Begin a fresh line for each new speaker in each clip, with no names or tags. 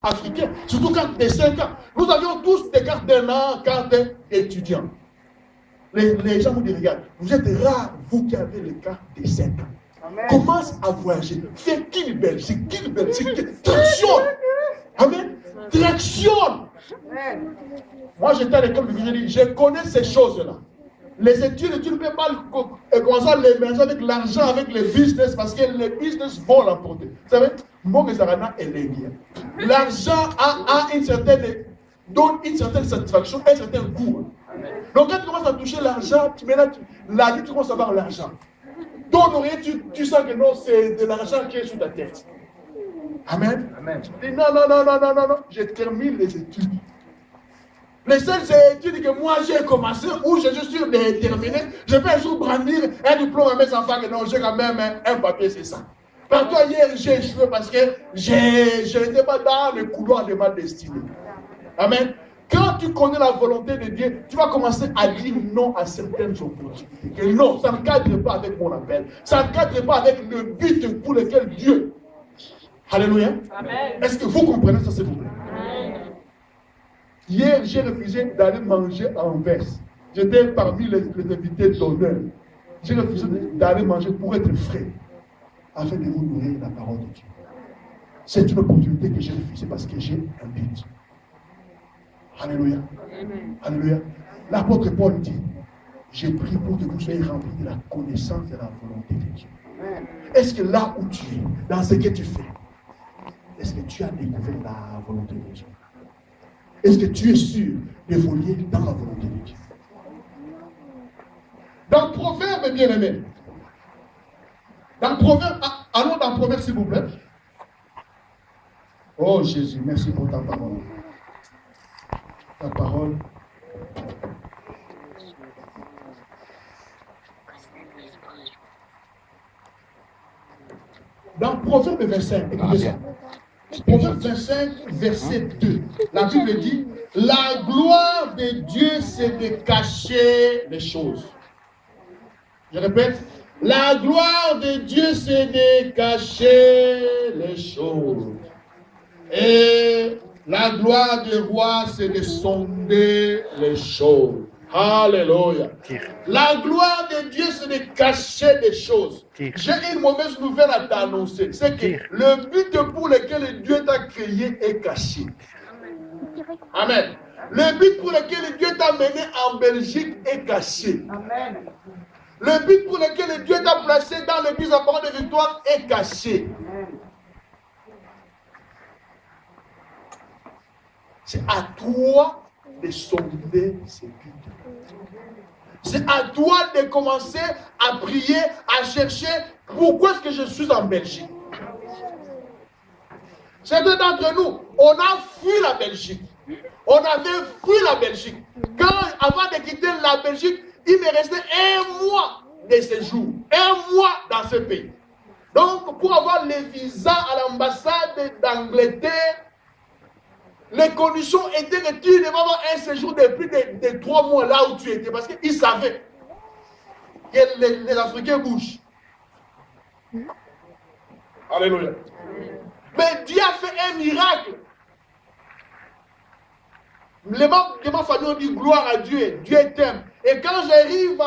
africains, surtout cartes de 5 ans. Nous avions tous des cartes d'un an, cartes d'étudiants. Les gens vous disent, regarde, vous êtes rares, vous qui avez les cartes de 5 ans. Amen. Commence à voyager. Fais qu'il Belgique, tractionne. Amen. Tractionne. Moi, j'étais à l'école de Virginie, je connais ces choses-là. Les études, tu ne peux pas commencer à les mélanger avec l'argent, avec les business, parce que les business vont l'emporter. Vous savez, l'argent donne une certaine satisfaction, un certain goût. Donc quand tu commences à toucher l'argent, la vie, tu commences à avoir l'argent. Ton oreille, tu sens que non, c'est de l'argent qui est sur ta tête. Amen. Amen. Tu dis non, je termine les études. Les seules études que moi j'ai commencé, où je suis sûr de terminer, je peux un jour brandir un diplôme à mes enfants, que non, j'ai quand même un papier, c'est ça. Par toi, hier, j'ai échoué parce que je n'étais pas dans le couloir de ma destinée. Amen. Quand tu connais la volonté de Dieu, tu vas commencer à dire non à certaines opportunités. Que non, ça ne cadre pas avec mon appel. Ça ne cadre pas avec le but pour lequel Dieu. Alléluia. Amen. Est-ce que vous comprenez ça, s'il vous plaît? Amen. Hier, j'ai refusé d'aller manger à Anvers. J'étais parmi les invités d'honneur. J'ai refusé d'aller manger pour être frais, afin de vous nourrir la parole de Dieu. C'est une opportunité que j'ai refusée parce que j'ai un but. Alléluia. Amen. Alléluia. L'apôtre Paul dit, j'ai prié pour que vous soyez remplis de la connaissance de la volonté de Dieu. Est-ce que là où tu es, dans ce que tu fais, est-ce que tu as découvert la volonté de Dieu? Est-ce que tu es sûr d'évoluer dans la volonté de Dieu? Dans le Proverbe, bien aimé. Dans le Proverbe, allons dans le Proverbe, s'il vous plaît. Oh Jésus, merci pour ta parole. Ta parole. Dans le Proverbe 25, écoutez ça. Proverbe 25, verset 2. La Bible dit, la gloire de Dieu, c'est de cacher les choses. Je répète, la gloire de Dieu, c'est de cacher les choses. Et la gloire du roi, c'est de sonder les choses. Alléluia. La gloire de Dieu, c'est de cacher des choses. J'ai une mauvaise nouvelle à t'annoncer. C'est que le but pour lequel Dieu t'a créé est caché. Amen. Le but pour lequel Dieu t'a mené en Belgique est caché. Amen. Le but pour lequel Dieu t'a placé dans l'église à parole de victoire est caché. Amen. C'est à toi de sonder ces buts. C'est à toi de commencer à prier, à chercher pourquoi est-ce que je suis en Belgique. Certains d'entre nous, on a fui la Belgique. On avait fui la Belgique. Avant de quitter la Belgique, il me restait 1 mois de séjour. 1 mois dans ce pays. Donc, pour avoir les visas à l'ambassade d'Angleterre, les conditions étaient que tu devais avoir un séjour de plus de 3 mois là où tu étais. Parce qu'ils savaient que les Africains bougent. Alléluia. Mais Dieu a fait un miracle. Les membres de ma famille ont dit gloire à Dieu. Dieu t'aime. Et quand j'arrive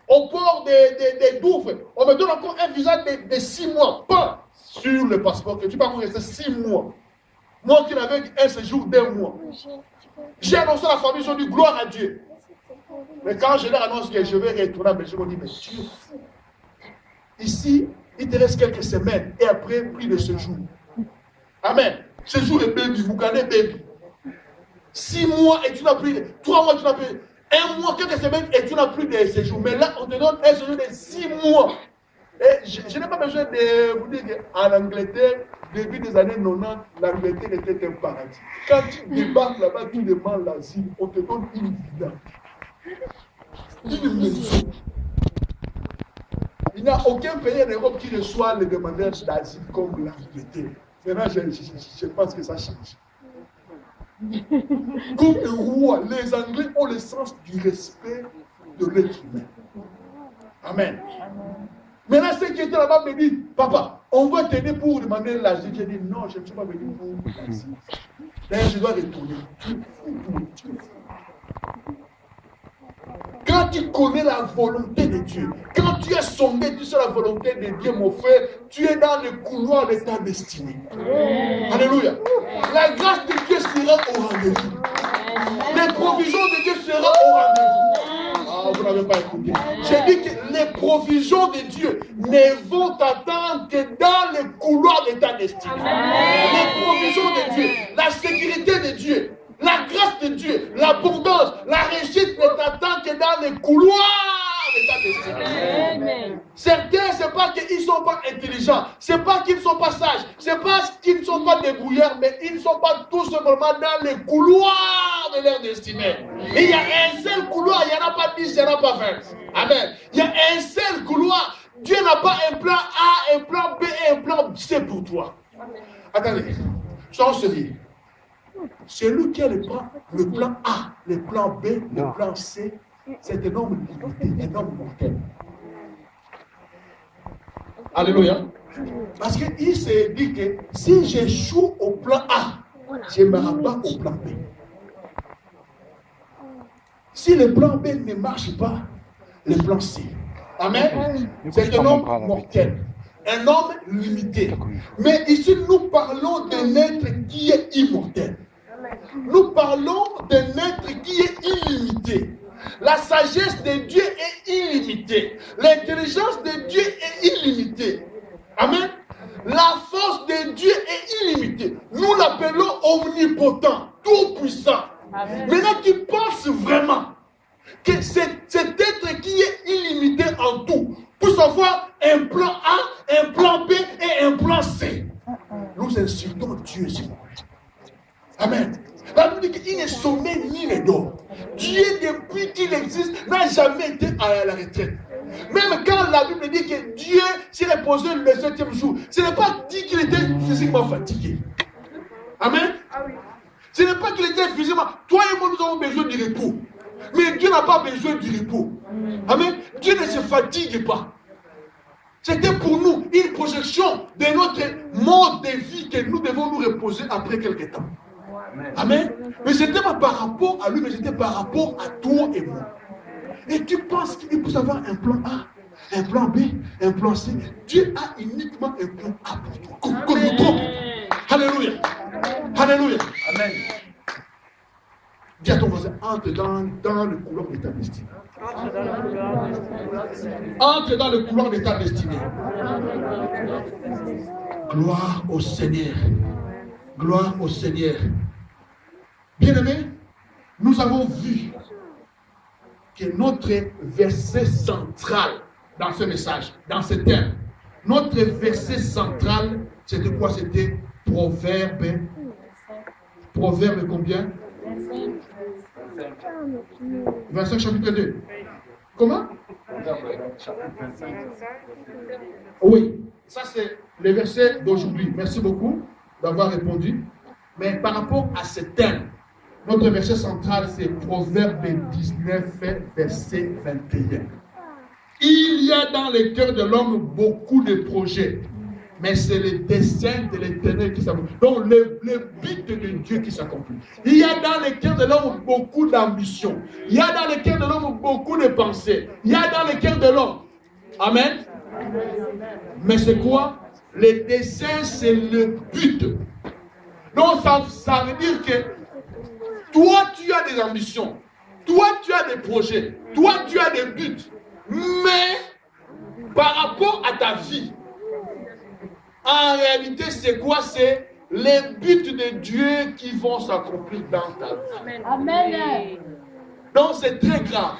au port de Douvres, on me donne encore un visa de 6 mois. Pas sur le passeport, que tu peux rester 6 mois. Moi qui n'avais qu'un séjour d'1 mois. J'ai annoncé à la famille, ils ont dit gloire à Dieu. Mais quand je leur annonce que je vais retourner à Belgique, on dit mais Dieu. Ici, il te reste quelques semaines et après, plus de séjour. Amen. Séjour et baby, vous gagnez baby. 6 mois et tu n'as plus, 3 mois et tu n'as plus, 1 mois, quelques semaines et tu n'as plus de séjour. Mais là, on te donne un séjour de 6 mois. Et je n'ai pas besoin de vous dire qu'en Angleterre, début des années 90, l'Angleterre était un paradis. Quand tu débarques là-bas, tu demandes l'asile, on te donne une villa. Une maison. Il n'y a aucun pays en Europe qui reçoit les demandeurs d'asile comme l'Angleterre. Maintenant, je pense que ça change. Comme un roi, les Anglais ont le sens du respect de l'être humain. Amen. Maintenant, ceux qui étaient là-bas me disent, papa, on va t'aider pour demander l'asile. J'ai dit, non, je ne suis pas venu pour l'asile. D'ailleurs, je dois retourner. Quand tu connais la volonté de Dieu, quand tu as sondé, tu sais la volonté de Dieu, mon frère, tu es dans le couloir de ta destinée. Alléluia. La grâce de Dieu sera au rendez-vous. Les provisions de Dieu seront au rendez-vous. Ah, vous n'avez pas écouté. J'ai dit que les provisions de Dieu ne vont t'attendre que dans le couloir de ta destinée. Les provisions de Dieu, la sécurité de Dieu, la grâce de Dieu, l'abondance, la réussite ne t'attend que dans les couloirs de ta destinée. Certains, ce n'est pas qu'ils ne sont pas intelligents, ce n'est pas qu'ils ne sont pas sages, ce n'est pas qu'ils ne sont pas débrouillards, mais ils ne sont pas tout simplement dans les couloirs de leur destinée. Et il y a un seul couloir, il n'y en a pas 10, il n'y en a pas 20. Amen. Il y a un seul couloir. Dieu n'a pas un plan A, un plan B et un plan C pour toi. Attendez, soyons sérieux. C'est lui qui a le plan A, le plan B, le plan C. C'est un homme limité, un homme mortel. Alléluia. Parce qu'il s'est dit que si j'échoue au plan A, je ne me rabats au plan B. Si le plan B ne marche pas, le plan C. Amen. C'est un homme mortel. Un homme limité. Mais ici, nous parlons d'un être qui est immortel. Nous parlons d'un être qui est illimité. La sagesse de Dieu est illimitée. L'intelligence de Dieu est illimitée. Amen. La force de Dieu est illimitée. Nous l'appelons omnipotent, tout puissant. Maintenant, tu penses vraiment que cet être qui est illimité en tout puisse avoir un plan A, un plan B et un plan C. Nous insultons Dieu, s'il vous plaît. Amen. La Bible dit qu'il ne sommeille ni ne dort. Dieu, depuis qu'il existe, n'a jamais été à la retraite. Même quand la Bible dit que Dieu s'est reposé le 7e jour, ce n'est pas dit qu'il était physiquement fatigué. Amen. Ce n'est pas qu'il était physiquement. Toi et moi, nous avons besoin du repos. Mais Dieu n'a pas besoin du repos. Amen. Dieu ne se fatigue pas. C'était pour nous une projection de notre mode de vie que nous devons nous reposer après quelque temps. Amen. Mais ce n'était pas par rapport à lui, mais c'était par rapport à toi et moi. Et tu penses qu'il peut avoir un plan A, un plan B, un plan C. Dieu a uniquement un plan A pour toi. Comme vous trompez. Alléluia. Alléluia. Amen. Dis à ton voisin, entre dans le couloir de ta destinée. Entre dans le couloir de ta destinée. Gloire au Seigneur. Gloire au Seigneur. Bien-aimés, nous avons vu que notre verset central dans ce message, dans ce thème, notre verset central, c'était quoi? C'était Proverbe. Proverbe combien? 25 chapitre 2. Comment? Oui, ça c'est le verset d'aujourd'hui. Merci beaucoup d'avoir répondu. Mais par rapport à ce thème, notre verset central, c'est Proverbe 19, verset 21. Il y a dans le cœur de l'homme beaucoup de projets, mais c'est le dessein de l'Éternel qui s'accomplit. Donc, le but de Dieu qui s'accomplit. Il y a dans le cœur de l'homme beaucoup d'ambition. Il y a dans le cœur de l'homme beaucoup de pensées. Il y a dans le cœur de l'homme. Amen. Mais c'est quoi? Le dessein, c'est le but. Donc, ça veut dire que toi, tu as des ambitions. Toi, tu as des projets. Toi, tu as des buts. Mais, par rapport à ta vie, en réalité, c'est quoi? C'est les buts de Dieu qui vont s'accomplir dans ta vie. Amen. Donc, c'est très grave.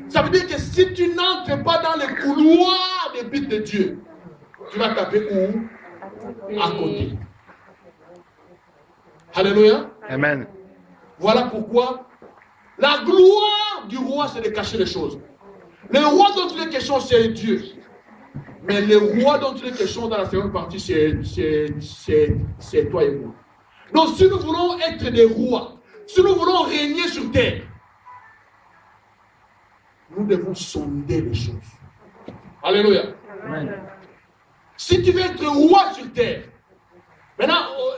Ça veut dire que si tu n'entres pas dans les couloirs des buts de Dieu, tu vas taper où? À côté. Alléluia. Amen. Voilà pourquoi la gloire du roi, c'est de cacher les choses. Le roi dont il est question, c'est Dieu. Mais le roi dont il est question dans la seconde partie, c'est toi et moi. Donc si nous voulons être des rois, si nous voulons régner sur terre, nous devons sonder les choses. Alléluia. Amen. Si tu veux être roi sur terre, Maintenant,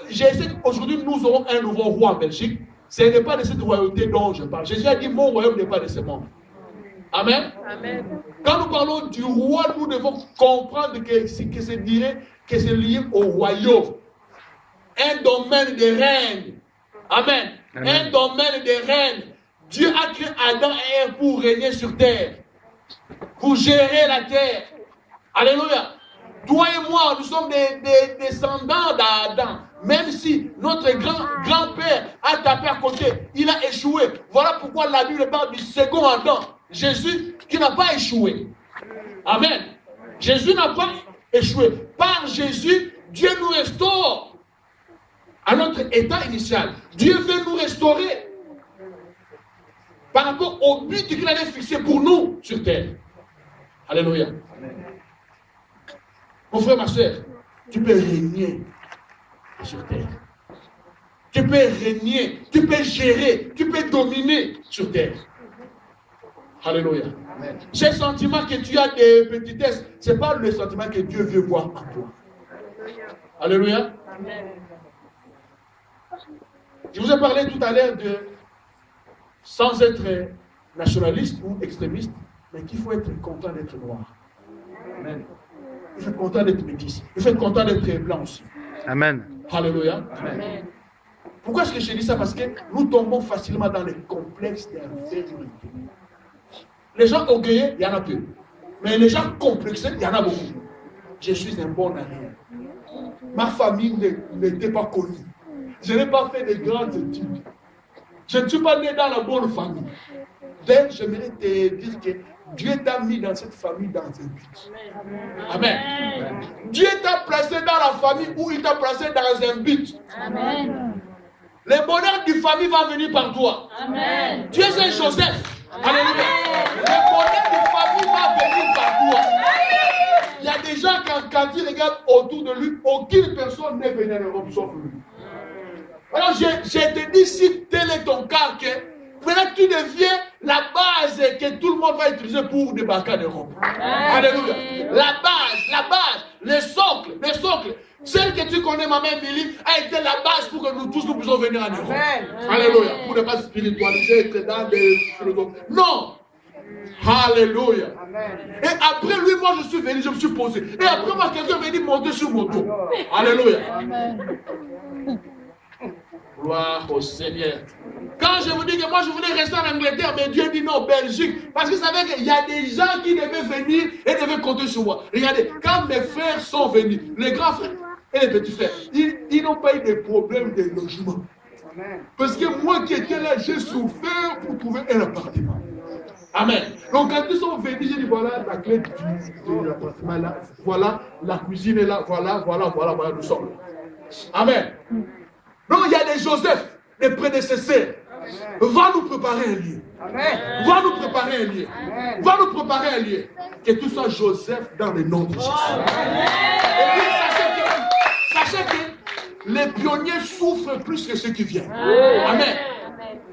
j'essaie qu'aujourd'hui, nous aurons un nouveau roi en Belgique. Ce n'est pas de cette royauté dont je parle. Jésus a dit, mon royaume n'est pas de ce monde. Amen. Amen. Quand nous parlons du roi, nous devons comprendre que c'est lié au royaume. Un domaine de règne. Amen. Amen. Un domaine de règne. Dieu a créé Adam et Ève pour régner sur terre. Pour gérer la terre. Alléluia. Toi et moi, nous sommes des descendants d'Adam. Même si notre grand-père a tapé à côté, il a échoué. Voilà pourquoi la Bible parle du second Adam. Jésus qui n'a pas échoué. Amen. Jésus n'a pas échoué. Par Jésus, Dieu nous restaure à notre état initial. Dieu veut nous restaurer par rapport au but qu'il avait fixé pour nous sur terre. Alléluia. Mon frère, ma soeur, tu peux régner sur terre. Tu peux régner, tu peux gérer, tu peux dominer sur terre. Alléluia. Amen. Ce sentiment que tu as de petitesse, ce n'est pas le sentiment que Dieu veut voir en toi. Alléluia. Amen. Je vous ai parlé tout à l'heure de, sans être nationaliste ou extrémiste, mais qu'il faut être content d'être noir. Amen. Il faut être content d'être métis. Il faut être content d'être blanc aussi. Amen. Alléluia. Amen. Pourquoi est-ce que je dis ça? Parce que nous tombons facilement dans les complexes d'infériorité. Les gens orgueilleux, il y en a peu. Mais les gens complexés, il y en a beaucoup. Je suis un bon arrière. Ma famille n'était pas connue. Je n'ai pas fait de grandes études. Je ne suis pas né dans la bonne famille. Donc, j'aimerais te dire que Dieu t'a mis dans cette famille dans un but. Amen. Amen. Dieu t'a placé dans la famille où il t'a placé dans un but. Amen. Le bonheur du famille va venir par toi. Amen. Tu es un Joseph. Alléluia. Le bonheur du famille va venir par toi. Il y a des gens, quand ils regardent autour de lui, aucune personne n'est venue en Europe sauf lui. Alors, je te dis, si tel est ton cas, que maintenant tu deviens la base que tout le monde va utiliser pour débarquer en Europe. Alléluia. La base, le socle. Celle que tu connais, ma mère Milly, a été la base pour que nous tous nous puissions venir en Europe. Alléluia. Pour ne pas spiritualiser, être dans des philosophes. Non. Alléluia. Et après lui, moi je suis venu, je me suis posé. Et après moi, quelqu'un m'a dit monter sur mon dos. Alléluia. Gloire au Seigneur. Quand je vous dis que moi je voulais rester en Angleterre, mais Dieu dit non, Belgique. Parce qu'il savait qu'il y a des gens qui devaient venir et devaient compter sur moi. Regardez, quand mes frères sont venus, les grands frères et les petits frères, ils n'ont pas eu de problème de logement. Parce que moi qui étais là, j'ai souffert pour trouver un appartement. Amen. Donc quand ils sont venus, j'ai dit voilà la clé de l'appartement là, voilà la cuisine est là, voilà, nous sommes là. Amen. Donc il y a des Joseph, des prédécesseurs. Va nous préparer un lieu. Amen. Va nous préparer un lieu. Amen. Va nous préparer un lieu. Que tout soit Joseph dans le nom de Jésus. Amen. Et puis sachez que les pionniers souffrent plus que ceux qui viennent. Amen.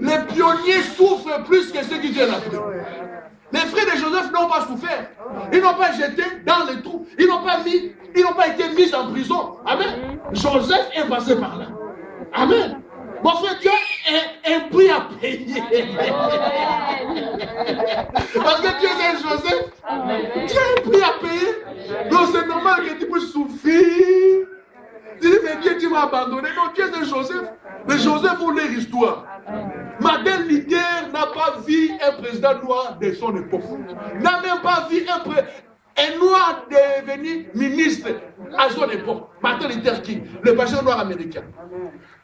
Les pionniers souffrent plus que ceux qui viennent après. Les frères de Joseph n'ont pas souffert. Ils n'ont pas jeté dans les trous. Ils n'ont pas été mis en prison. Amen. Joseph est passé par là. Amen. Mon frère, tu as un prix à payer. Parce que tu es un Joseph. Tu as un prix à payer. Donc c'est normal que tu puisses souffrir. Tu dis, mais Dieu, tu m'as abandonné. Non, tu es un Joseph. Les Joseph ont leur histoire. Martin Luther n'a pas vu un président noir de son époque. N'a même pas vu un noir devenir ministre à son époque. Martin Luther King, le pasteur noir américain.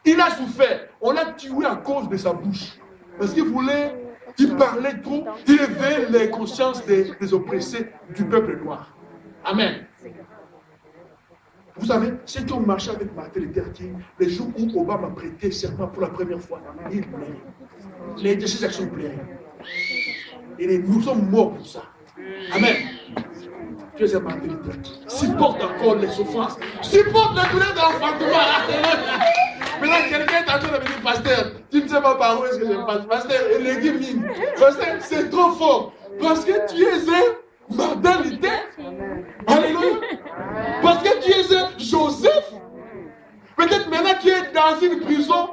Il a souffert. On l'a tué à cause de sa bouche. Parce qu'il voulait, il parlait trop, il éveillait les consciences des oppressés du peuple noir. Amen. Vous savez, ceux qui ont marché avec Martin Luther King, les jours où Obama prêtait serment pour la première fois, il plairait. Les ses actions plairaient. Et nous sommes morts pour ça. Amen. Tu es un Martin Luther King. Supporte encore les souffrances. Supporte les douleurs de l'enfantement. Maintenant, quelqu'un est en train de me dire, pasteur, tu ne sais pas par où est-ce que je passe. Pasteur, pasteur, c'est trop fort. Parce que tu es un Martin Luther. Alléluia. Parce que tu es un Joseph. Peut-être maintenant tu es dans une prison,